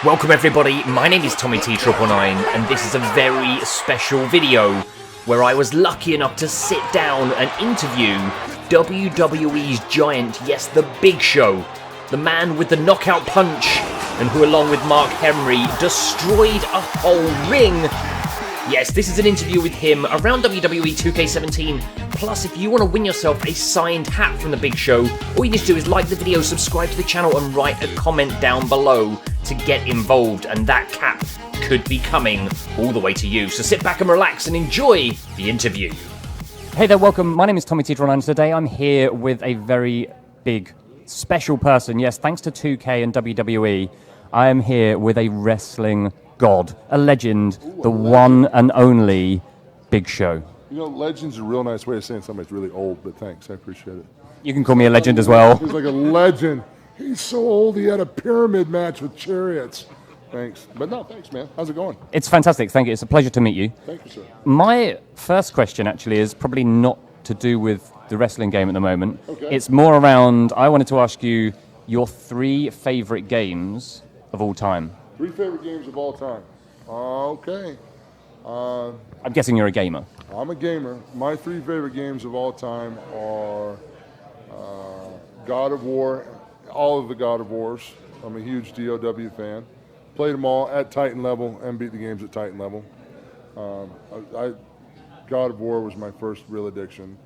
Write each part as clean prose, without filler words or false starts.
Welcome everybody, my name is Tommy T999 and this is a very special video where I was lucky enough to sit down and interview WWE's giant, yes, the Big Show, the man with the knockout punch, and who along with Mark Henry destroyed a whole ring. Yes, this is an interview with him around WWE 2K17. Plus, if you want to win yourself a signed hat from the Big Show, all you need to do is like the video, subscribe to the channel, and write a comment down below to get involved. And that cap could be coming all the way to you. So sit back and relax and enjoy the interview. Hey there, welcome. My name is Tommy T999. Today I'm here with a very big, special person. Yes, thanks to 2K and WWE, I am here with a wrestling god, a legend, the one and only Big Show. You know, legend's a real nice way of saying somebody's really old, but thanks, I appreciate it. You can call me a legend as well. He's like a legend. He's so old he had a pyramid match with chariots. Thanks. But no, thanks, man. How's it going? It's fantastic, thank you. It's a pleasure to meet you. Thank you, sir. My first question actually is probably not to do with the wrestling game at the moment. Okay. It's more around, I wanted to ask you your 3 favorite games of all time. 3 favorite games of all time. Okay. I'm guessing you're a gamer. I'm a gamer. My 3 favorite games of all time are God of War, all of the God of Wars. I'm a huge DOW fan. Played them all at Titan level and beat the games at Titan level. God of War was my first real addiction.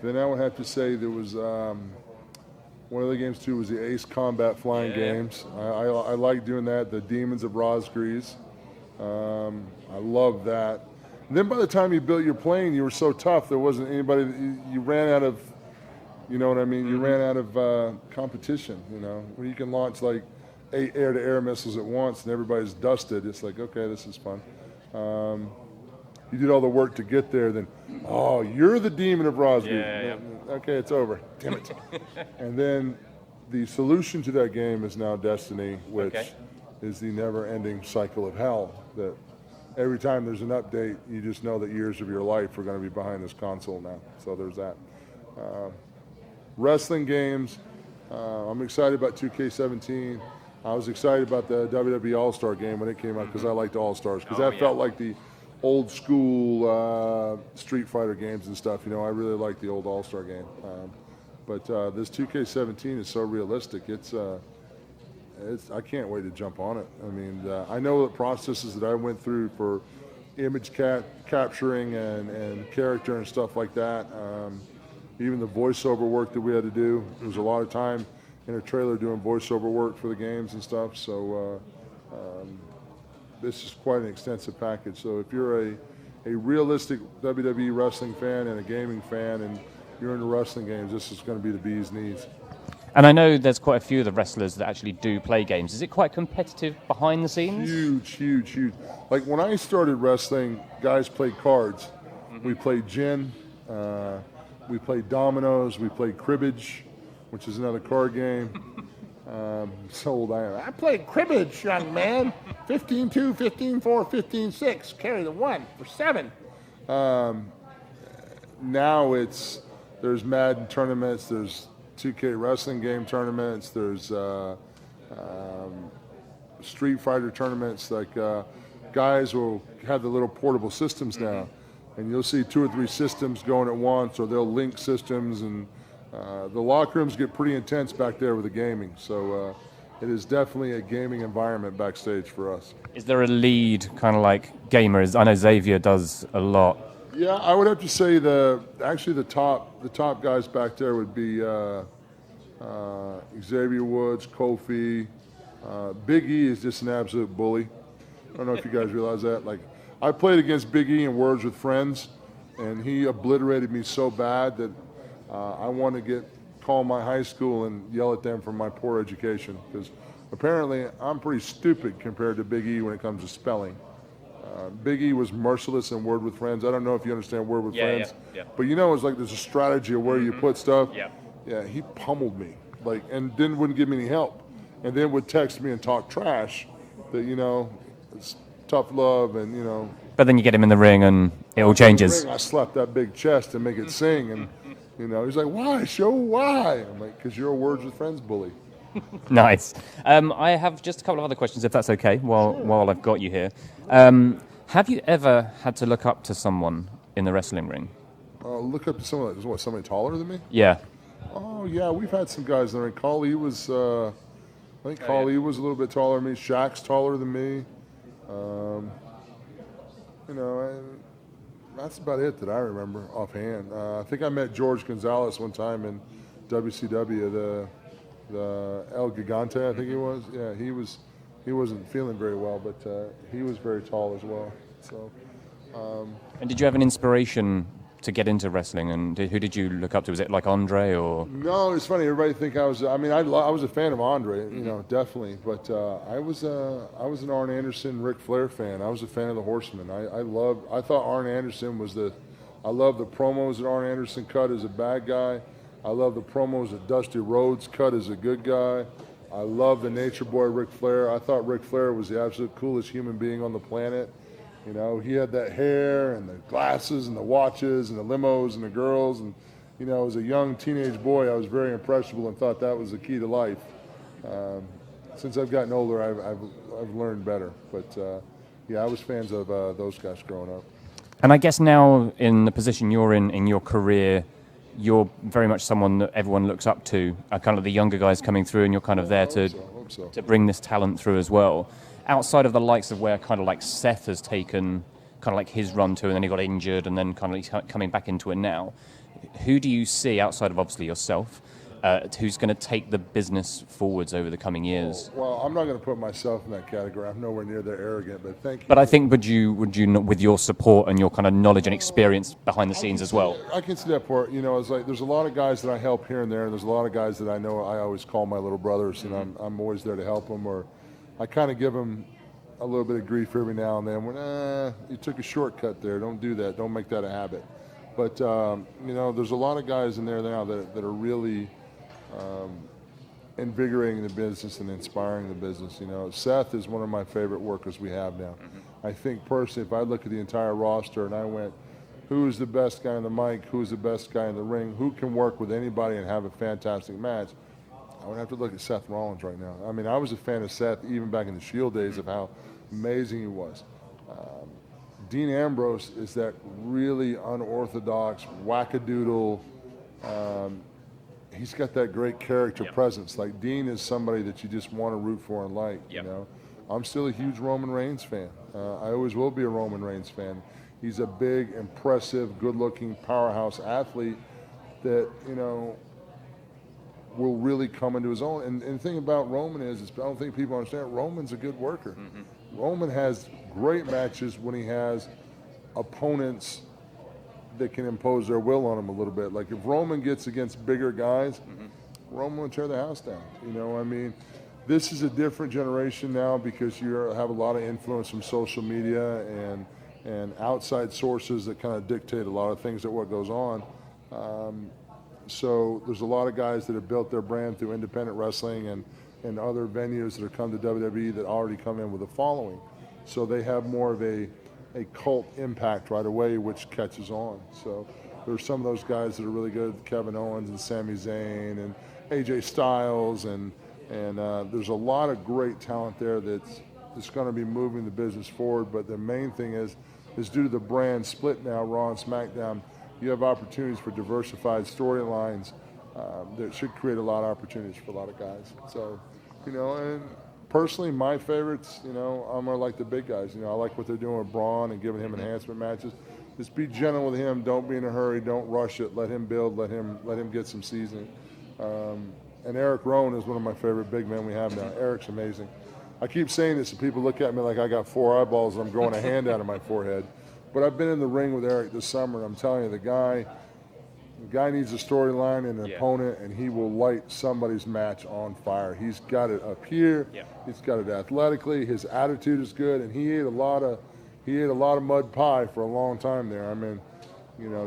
Then I would have to say there was one of the games too was the Ace Combat flying games. I like doing that. The Demons of Rosgrees. I love that. And then by the time you built your plane, you were so tough there wasn't anybody. You ran out of, you know what I mean. You ran out of competition. You know, when you can launch like 8 air-to-air missiles at once and everybody's dusted. It's like, okay, this is fun. You did all the work to get there, then, oh, you're the Demon of Rosgrees. Yeah. Okay, it's over. Damn it. And then the solution to that game is now Destiny, which is the never-ending cycle of hell. That every time there's an update, you just know that years of your life are going to be behind this console now. So there's that. Wrestling games, I'm excited about 2K17. I was excited about the WWE All-Star game when it came out because I liked All-Stars, because that felt like the old school Street Fighter games and stuff. You know, I really like the old All-Star game. But this 2K17 is so realistic. I can't wait to jump on it. I mean, I know the processes that I went through for image capturing and character and stuff like that. Even the voiceover work that we had to do. There was a lot of time in a trailer doing voiceover work for the games and stuff. So this is quite an extensive package. So if you're a realistic WWE wrestling fan and a gaming fan and you're into wrestling games, this is going to be the bee's knees. And I know there's quite a few of the wrestlers that actually do play games. Is it quite competitive behind the scenes? Huge. Like when I started wrestling, guys played cards. We played gin, we played dominoes, we played cribbage, which is another card game. So old I am. I played cribbage, young man. 15-2, 15-4, 15-6. Carry the 1 for 7. Now there's Madden tournaments, there's 2K wrestling game tournaments, there's Street Fighter tournaments. Like guys will have the little portable systems now, and you'll see 2 or 3 systems going at once, or they'll link systems, and the locker rooms get pretty intense back there with the gaming. So it is definitely a gaming environment backstage for us. Is there a lead kind of like gamers? I know Xavier does a lot. Yeah, I would have to say the top guys back there would be Xavier Woods, Kofi. Big E is just an absolute bully. I don't know if you guys realize that. Like, I played against Big E in Words with Friends, and he obliterated me so bad that I want to call my high school and yell at them for my poor education, because apparently I'm pretty stupid compared to Big E when it comes to spelling. Big E was merciless in Word with Friends. I don't know if you understand Word with Friends, but you know, it's like there's a strategy of where you put stuff. Yeah, he pummeled me, like, and then wouldn't give me any help, and then would text me and talk trash that, you know, it's tough love, and, you know. But then you get him in the ring and it all changes. I slap that big chest and make it sing, and you know, he's like, why? Show why? I'm like, because you're a Words with Friends bully. Nice. I have just a couple of other questions, if that's okay, while I've got you here. Have you ever had to look up to someone in the wrestling ring? Look up to someone that is somebody taller than me? Yeah. Oh yeah, we've had some guys in the ring. Khali was, I think Khali was a little bit taller than me. Shaq's taller than me. That's about it that I remember offhand. I think I met George Gonzalez one time in WCW, the El Gigante, I think he was. Yeah, he wasn't feeling very well, but he was very tall as well. So. And did you have an inspiration to get into wrestling? And who did you look up to? Was it like Andre or? No, it's funny. Everybody think I was. I mean, I was a fan of Andre, definitely. But I was an Arn Anderson, Ric Flair fan. I was a fan of the Horsemen. I thought Arn Anderson was I love the promos that Arn Anderson cut as a bad guy. I love the promos that Dusty Rhodes cut as a good guy. I love the Nature Boy Ric Flair. I thought Ric Flair was the absolute coolest human being on the planet. He had that hair and the glasses and the watches and the limos and the girls. And, as a young teenage boy, I was very impressionable and thought that was the key to life. Since I've gotten older, I've learned better. But, I was fans of those guys growing up. And I guess now in the position you're in your career, you're very much someone that everyone looks up to, kind of the younger guys coming through, and you're kind of there to bring this talent through as well. Outside of the likes of where kind of like Seth has taken kind of like his run to, and then he got injured, and then kind of he's coming back into it now, who do you see outside of obviously yourself, who's going to take the business forwards over the coming years? Well, I'm not going to put myself in that category. I'm nowhere near that arrogant, but thank you. But I think would you not, with your support and your kind of knowledge and experience behind the scenes as well? I can see that part. It's like there's a lot of guys that I help here and there, and there's a lot of guys that I know I always call my little brothers, and I'm always there to help them, or I kind of give them a little bit of grief every now and then when, you took a shortcut there. Don't do that. Don't make that a habit. But, there's a lot of guys in there now that are really invigorating the business and inspiring the business. Seth is one of my favorite workers we have now. I think personally, if I look at the entire roster and I went, who's the best guy on the mic, who's the best guy in the ring, who can work with anybody and have a fantastic match, I would have to look at Seth Rollins right now. I mean, I was a fan of Seth even back in the Shield days of how amazing he was. Dean Ambrose is that really unorthodox, wackadoodle. He's got that great character presence. Like, Dean is somebody that you just want to root for and like, I'm still a huge Roman Reigns fan. I always will be a Roman Reigns fan. He's a big, impressive, good-looking powerhouse athlete that, will really come into his own. And the thing about Roman is I don't think people understand, Roman's a good worker. Roman has great matches when he has opponents that can impose their will on him a little bit. Like if Roman gets against bigger guys, Roman will tear the house down. I mean, this is a different generation now because you have a lot of influence from social media and outside sources that kind of dictate a lot of things that what goes on. So there's a lot of guys that have built their brand through independent wrestling and other venues that have come to WWE that already come in with a following. So they have more of a cult impact right away, which catches on. So there's some of those guys that are really good, Kevin Owens and Sami Zayn and AJ Styles, and there's a lot of great talent there that's going to be moving the business forward. But the main thing is due to the brand split now, Raw and SmackDown, you have opportunities for diversified storylines that should create a lot of opportunities for a lot of guys. So, and personally, my favorites, I'm more like the big guys. I like what they're doing with Braun and giving him enhancement matches. Just be gentle with him. Don't be in a hurry. Don't rush it. Let him build. Let him get some seasoning. And Eric Rowan is one of my favorite big men we have now. Eric's amazing. I keep saying this, and people look at me like I got 4 eyeballs and I'm growing a hand out of my forehead. But I've been in the ring with Eric this summer, and I'm telling you, the guy needs a storyline and an opponent, and he will light somebody's match on fire. He's got it up here. He's got it athletically. His attitude is good, and he ate a lot of mud pie for a long time there. I mean,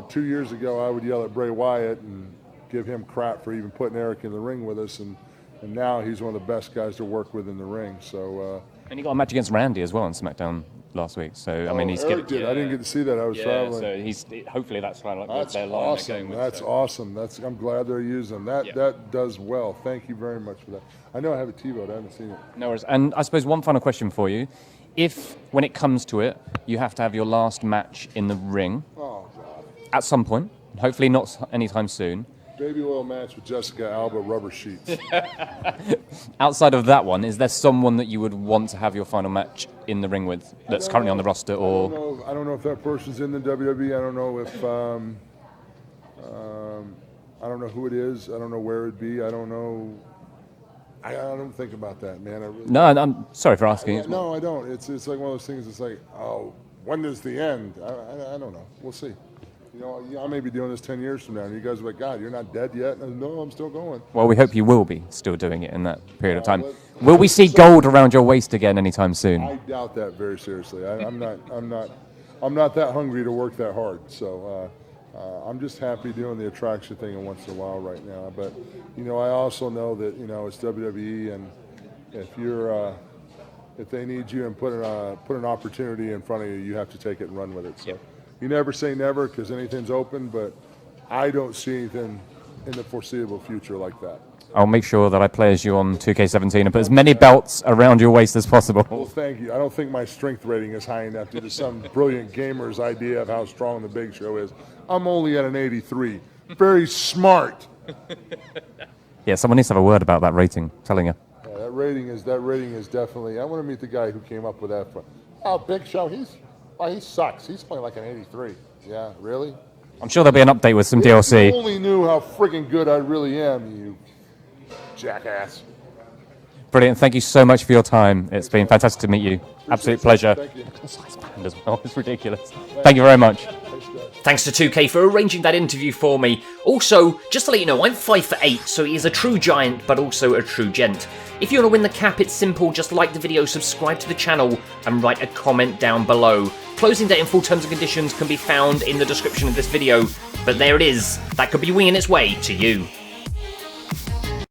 2 years ago, I would yell at Bray Wyatt and give him crap for even putting Eric in the ring with us, and now he's one of the best guys to work with in the ring. So. And he got a match against Randy as well on SmackDown last week. So I mean, he's Eric did. I didn't get to see that. I was traveling. So he's hopefully that's kind of like That's their line awesome. they're going with. That's awesome. I'm glad they're using that. That does well. Thank you very much for that. I know I have a T-vote. I haven't seen it. No worries. And I suppose one final question for you: if when it comes to it, you have to have your last match in the ring at some point, hopefully not anytime soon. Baby oil match with Jessica Alba, rubber sheets. Outside of that one, is there someone that you would want to have your final match in the ring with that's currently on the roster? Or I don't know if that person's in the WWE. I don't know if I don't know who it is. I don't know where it'd be. I don't know. I don't think about that, man. No, I'm sorry for asking. No, I don't. It's like one of those things. It's like, oh, when is the end? I don't know. We'll see. You know, I may be doing this 10 years from now, and you guys are like, God, you're not dead yet? And no, I'm still going. Well, we hope you will be still doing it in that period of time. Will we see gold around your waist again anytime soon? I doubt that very seriously. I'm not that hungry to work that hard. So I'm just happy doing the attraction thing once in a while right now. But you know, I also know that it's WWE, and if they need you and put an opportunity in front of you, you have to take it and run with it. So. You never say never because anything's open, but I don't see anything in the foreseeable future like that. I'll make sure that I play as you on 2K17 and put as many belts around your waist as possible. Well, thank you. I don't think my strength rating is high enough due to some brilliant gamer's idea of how strong the Big Show is. I'm only at an 83. Very smart. Yeah, someone needs to have a word about that rating, I'm telling you. Yeah, that rating is definitely. I want to meet the guy who came up with that. Oh, Big Show, he sucks. He's playing like an 83. Yeah, really? I'm sure there'll be an update with some DLC. If you only knew how freaking good I really am, you jackass. Brilliant. Thank you so much for your time. It's been fantastic to meet you. Absolute pleasure. Thank you. As well. It's ridiculous. Thank you very much. Thanks to 2K for arranging that interview for me. Also, just to let you know, I'm 5'8", so he is a true giant, but also a true gent. If you want to win the cap, it's simple. Just like the video, subscribe to the channel, and write a comment down below. Closing date and full terms and conditions can be found in the description of this video. But there it is. That could be winging its way to you.